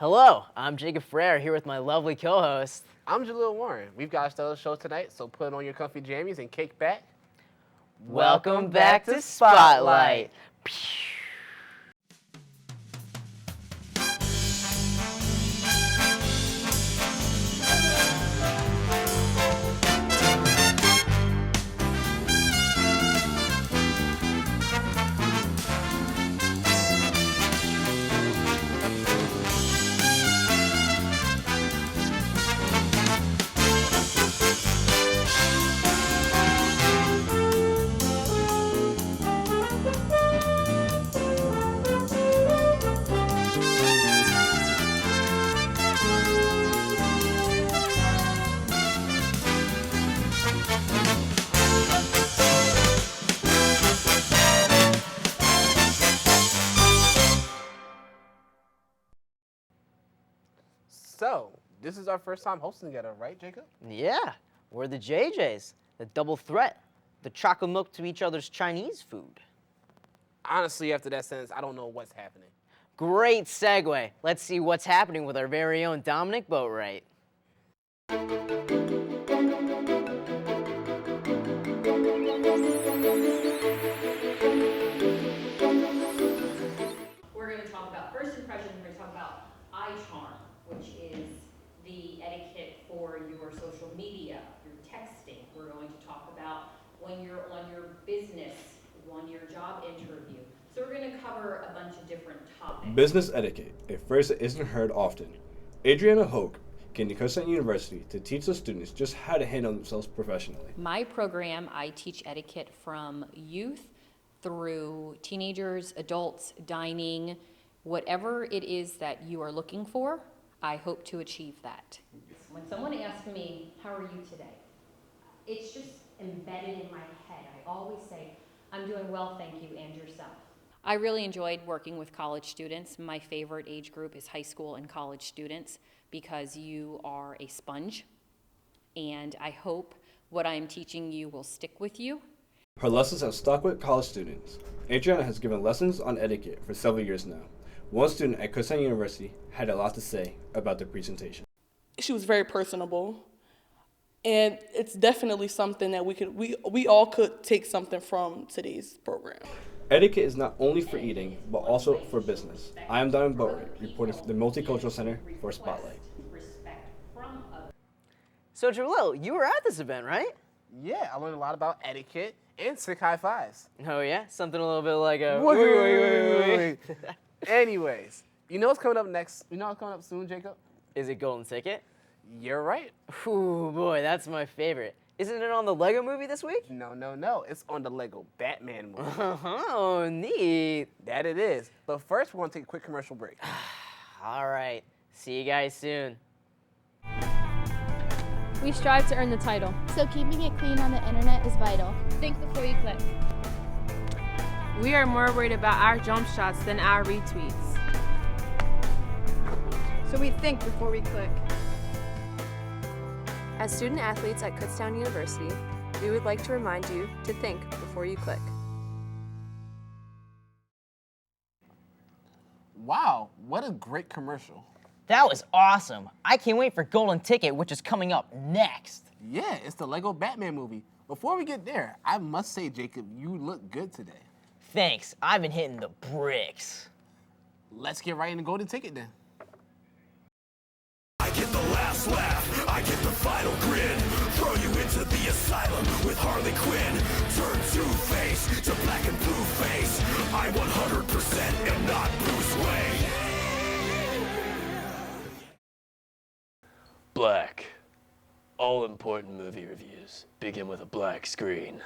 Hello, I'm Jacob Frere here with my lovely co-host. I'm Jaleel Warren. We've got a stellar show tonight, so put on your comfy jammies and kick back. Welcome back to Spotlight. So, this is our first time hosting together, right, Jacob? Yeah, we're the JJs, the double threat, the chocolate milk to each other's Chinese food. Honestly, after that sentence, I don't know what's happening. Great segue. Let's see what's happening with our very own Dominic Boatwright. We're going to talk about first impressions. We're going to talk about eye charm, which is the etiquette for your social media, your texting. We're going to talk about when you're on your business, on your job interview. So we're going to cover a bunch of different topics. Business etiquette, a phrase that isn't heard often. Adriana Hoke came to Coastal University to teach the students just how to handle themselves professionally. My program, I teach etiquette from youth through teenagers, adults, dining, whatever it is that you are looking for, I hope to achieve that. When someone asks me, how are you today? It's just embedded in my head. I always say, I'm doing well, thank you, and yourself. I really enjoyed working with college students. My favorite age group is high school and college students because you are a sponge, and I hope what I'm teaching you will stick with you. Her lessons have stuck with college students. Adriana has given lessons on etiquette for several years now. One student at Coastal University had a lot to say about the presentation. She was very personable, and it's definitely something that we all could take something from today's program. Etiquette is not only for eating, but also for business. I am Dominic Boatwright, reporting from the Multicultural Center for Spotlight. So Jalil, you were at this event, right? Yeah, I learned a lot about etiquette and sick high fives. Oh yeah? Something a little bit like a... Wait. Anyways, you know what's coming up next? You know what's coming up soon, Jacob? Is it Golden Ticket? You're right. Ooh, boy, that's my favorite. Isn't it on the Lego movie this week? No. It's on the Lego Batman movie. Oh, neat. That it is. But first, we're going to take a quick commercial break. All right. See you guys soon. We strive to earn the title, so keeping it clean on the internet is vital. Think before you click. We are more worried about our jump shots than our retweets. So we think before we click. As student athletes at Kutztown University, we would like to remind you to think before you click. Wow, what a great commercial. That was awesome. I can't wait for Golden Ticket, which is coming up next. Yeah, it's the Lego Batman movie. Before we get there, I must say, Jacob, you look good today. Thanks. I've been hitting the bricks. Let's get right into Golden Ticket then. I get the last laugh, I get the final grin. Throw you into the asylum with Harley Quinn. Turn Two-Face to black and blue face. I 100% am not Bruce Wayne. Black. All important movie reviews begin with a black screen.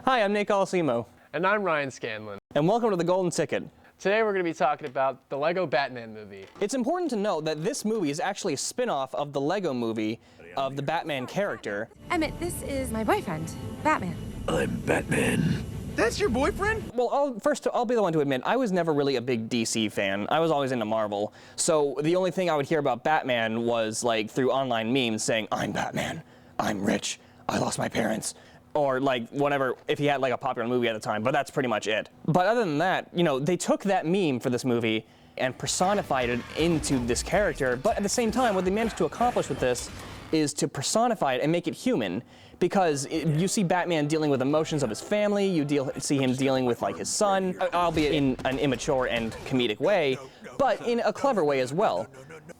Hi, I'm Nate Colosimo. And I'm Ryan Scanlon. And welcome to the Golden Ticket. Today we're going to be talking about the Lego Batman movie. It's important to note that this movie is actually a spin-off of the Lego movie of the Batman character. Emmett, this is my boyfriend, Batman. I'm Batman. That's your boyfriend? Well, I'll be the one to admit, I was never really a big DC fan. I was always into Marvel. So the only thing I would hear about Batman was like through online memes saying, I'm Batman, I'm rich, I lost my parents. or like whatever, if he had like a popular movie at the time, but that's pretty much it. But other than that, you know, they took that meme for this movie and personified it into this character, but at the same time, what they managed to accomplish with this is to personify it and make it human, because you see Batman dealing with emotions of his family, see him dealing with like his son, albeit in an immature and comedic way, but in a clever way as well.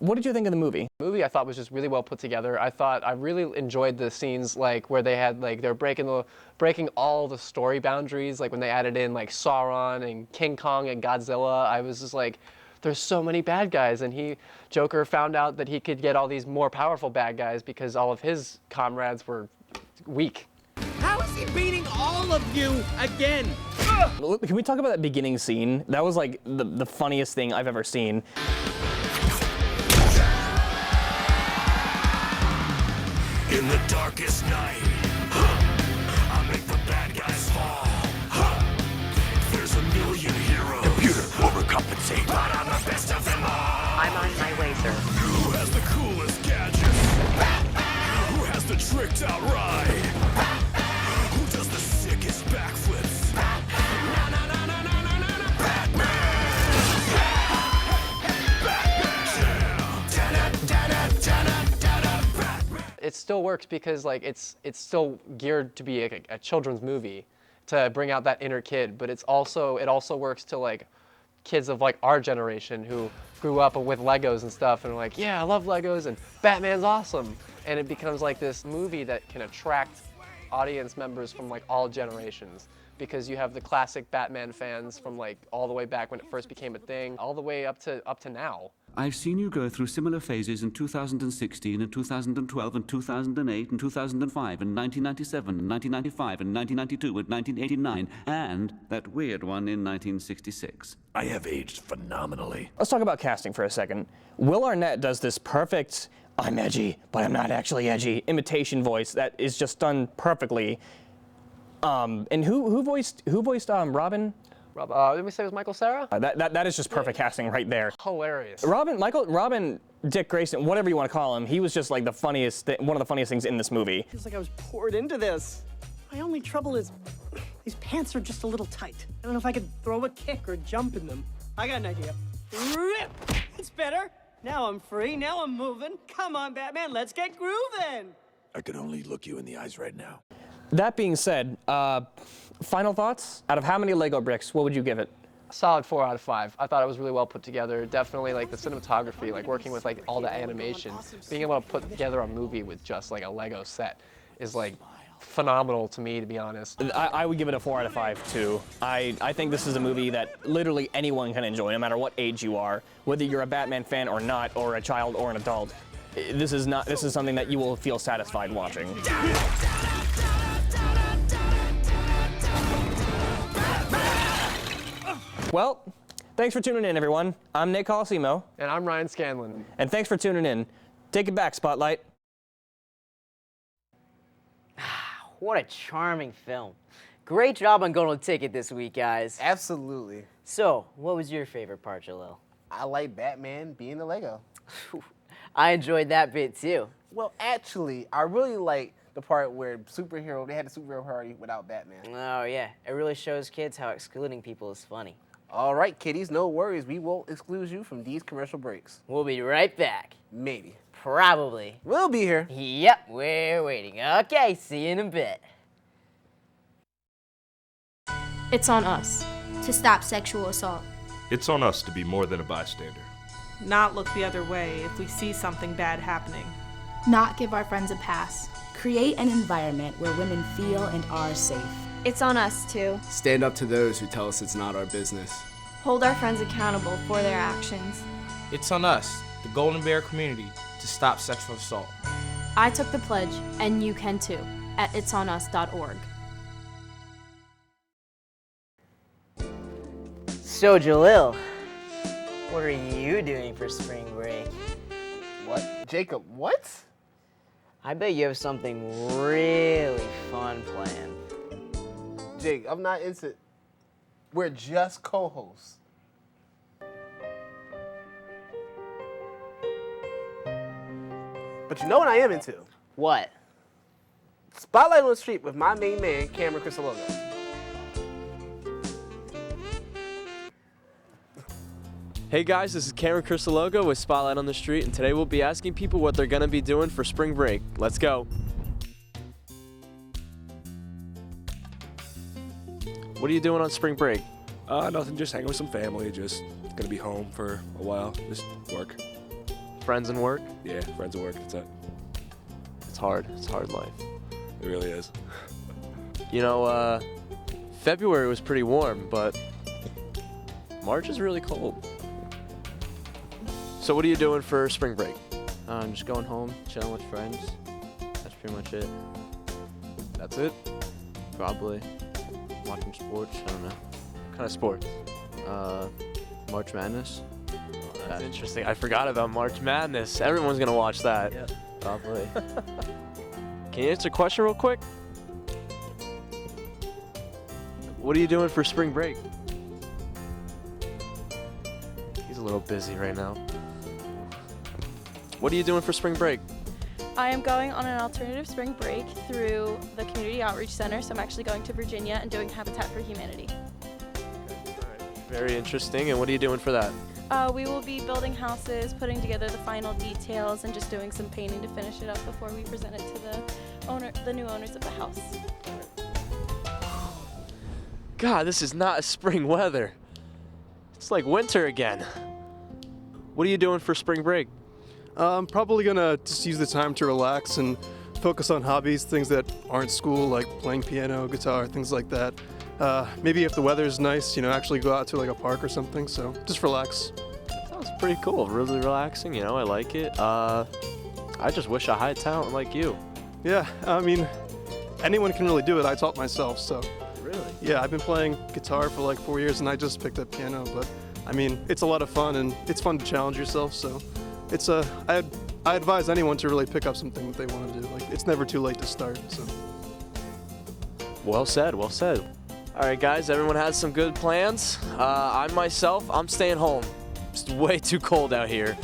What did you think of the movie? The movie I thought was just really well put together. I really enjoyed the scenes like where they had like they're breaking all the story boundaries, like when they added in like Sauron and King Kong and Godzilla. I was just like, there's so many bad guys, and Joker found out that he could get all these more powerful bad guys because all of his comrades were weak. How is he beating all of you again? Can we talk about that beginning scene? That was like the funniest thing I've ever seen. In the darkest night, I make the bad guys fall. There's a million heroes. Computer overcompensate, but I'm the best of them all. I'm on my way, sir. Who has the coolest gadgets? Who has the tricked out ride? Who does the sickest backflips? It still works because like it's still geared to be a children's movie to bring out that inner kid, but it also works to like kids of like our generation who grew up with Legos and stuff and are like, yeah, I love Legos and Batman's awesome, and it becomes like this movie that can attract audience members from like all generations, because you have the classic Batman fans from like all the way back when it first became a thing, all the way up to now. I've seen you go through similar phases in 2016 and 2012 and 2008 and 2005 and 1997 and 1995 and 1992 and 1989 and that weird one in 1966. I have aged phenomenally. Let's talk about casting for a second. Will Arnett does this perfect, I'm edgy, but I'm not actually edgy, imitation voice that is just done perfectly. And who voiced Robin? Did we say it was Michael Cera? That is just perfect casting right there. Hilarious. Robin Dick Grayson, whatever you want to call him, he was just like one of the funniest things in this movie. Feels like I was poured into this. My only trouble is these pants are just a little tight. I don't know if I could throw a kick or jump in them. I got an idea. Rip! It's better. Now I'm free. Now I'm moving. Come on, Batman. Let's get grooving. I could only look you in the eyes right now. That being said, final thoughts? Out of how many Lego bricks, what would you give it? A solid 4 out of 5. I thought it was really well put together. Definitely like the cinematography, like working with like all the animation, being able to put together a movie with just like a Lego set is like phenomenal to me, to be honest. I would give it a 4 out of 5 too. I think this is a movie that literally anyone can enjoy, no matter what age you are, whether you're a Batman fan or not, or a child or an adult. This is something that you will feel satisfied watching. Well, thanks for tuning in, everyone. I'm Nick Colosimo. And I'm Ryan Scanlon. And thanks for tuning in. Take it back, Spotlight. What a charming film. Great job on going on Ticket this week, guys. Absolutely. So, what was your favorite part, Jalil? I like Batman being the Lego. I enjoyed that bit too. Well, actually, I really like the part where they had a superhero party without Batman. Oh yeah, it really shows kids how excluding people is funny. All right, kiddies, no worries. We won't exclude you from these commercial breaks. We'll be right back. Maybe. Probably. We'll be here. Yep, we're waiting. Okay, see you in a bit. It's on us to stop sexual assault. It's on us to be more than a bystander. Not look the other way if we see something bad happening. Not give our friends a pass. Create an environment where women feel and are safe. It's on us, too. Stand up to those who tell us it's not our business. Hold our friends accountable for their actions. It's on us, the Golden Bear community, to stop sexual assault. I took the pledge, and you can too, at itsonus.org. So, Jalil, what are you doing for spring break? What? Jacob, what? I bet you have something really fun planned. Jake, I'm not into... We're just co-hosts. But you know what I am into? What? Spotlight on the Street with my main man, Cameron Crisologo. Hey guys, this is Cameron Crisologo with Spotlight on the Street, and today we'll be asking people what they're gonna be doing for spring break. Let's go. What are you doing on spring break? Nothing, just hanging with some family, just gonna be home for a while, just work. Friends and work? Yeah, friends and work, that's it. It's hard life. It really is. You know, February was pretty warm, but March is really cold. So what are you doing for spring break? I'm just going home, chilling with friends. That's pretty much it. That's it? Probably. Watching sports, I don't know. What kind of sports? March Madness. That's interesting. I forgot about March Madness. Everyone's gonna watch that. Yeah, probably. Can you answer a question real quick? What are you doing for spring break? He's a little busy right now. What are you doing for spring break? I am going on an alternative spring break through the Community Outreach Center, so I'm actually going to Virginia and doing Habitat for Humanity. Very interesting. And what are you doing for that? We will be building houses, putting together the final details, and just doing some painting to finish it up before we present it to the new owners of the house. God, this is not spring weather. It's like winter again. What are you doing for spring break? I'm probably gonna just use the time to relax and focus on hobbies, things that aren't school, like playing piano, guitar, things like that. Maybe if the weather's nice, actually go out to like a park or something, so just relax. Sounds pretty cool, really relaxing, I like it. I just wish I had talent like you. Yeah, I mean, anyone can really do it. I taught myself, so. Really? Yeah, I've been playing guitar for like 4 years and I just picked up piano, but I mean, it's a lot of fun and it's fun to challenge yourself, so it's I advise anyone to really pick up something that they want to do. Like, it's never too late to start, so. Well said, well said. All right, guys, everyone has some good plans. I'm staying home. It's way too cold out here.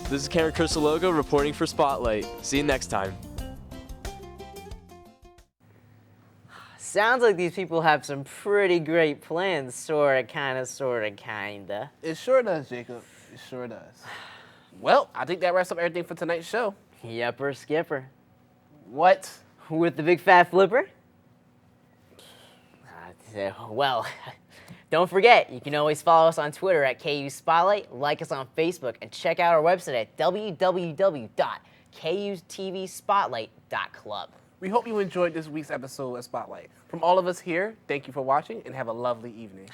This is Cameron Crisologo reporting for Spotlight. See you next time. Sounds like these people have some pretty great plans, sorta, kinda. It sure does, Jacob. It sure does. Well, I think that wraps up everything for tonight's show. Yepper skipper. What? With the big fat flipper? Well, don't forget, you can always follow us on Twitter at KU Spotlight, like us on Facebook, and check out our website at www.kutvspotlight.club. We hope you enjoyed this week's episode of Spotlight. From all of us here, thank you for watching and have a lovely evening.